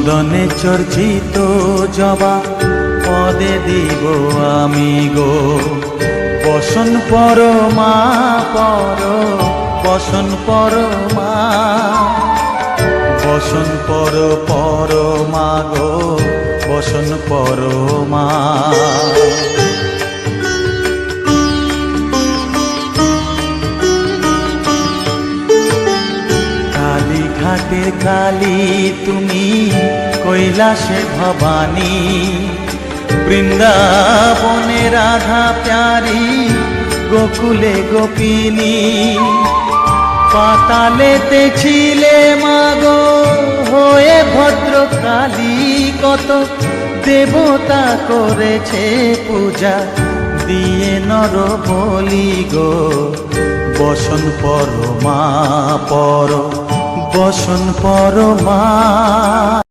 চন্দনে চর্চিত জবা পদে দিব আমি গো। বসন পরমা পর, বসন পরমা, বসন পরমা গো, বসন পরমা। কালীঘাটের কালী তুমি, কৈলাসের ভবানী, বৃন্দাবনে রাধা প্যারি, গোকুলে গোপিনী। পাতালেতে ছিলে মাগো হয়ে ভদ্রকালী, কত দেবতা করেছে পূজা দিয়ে নর বলি গো। বসন পরমা পর, বসন পরমা।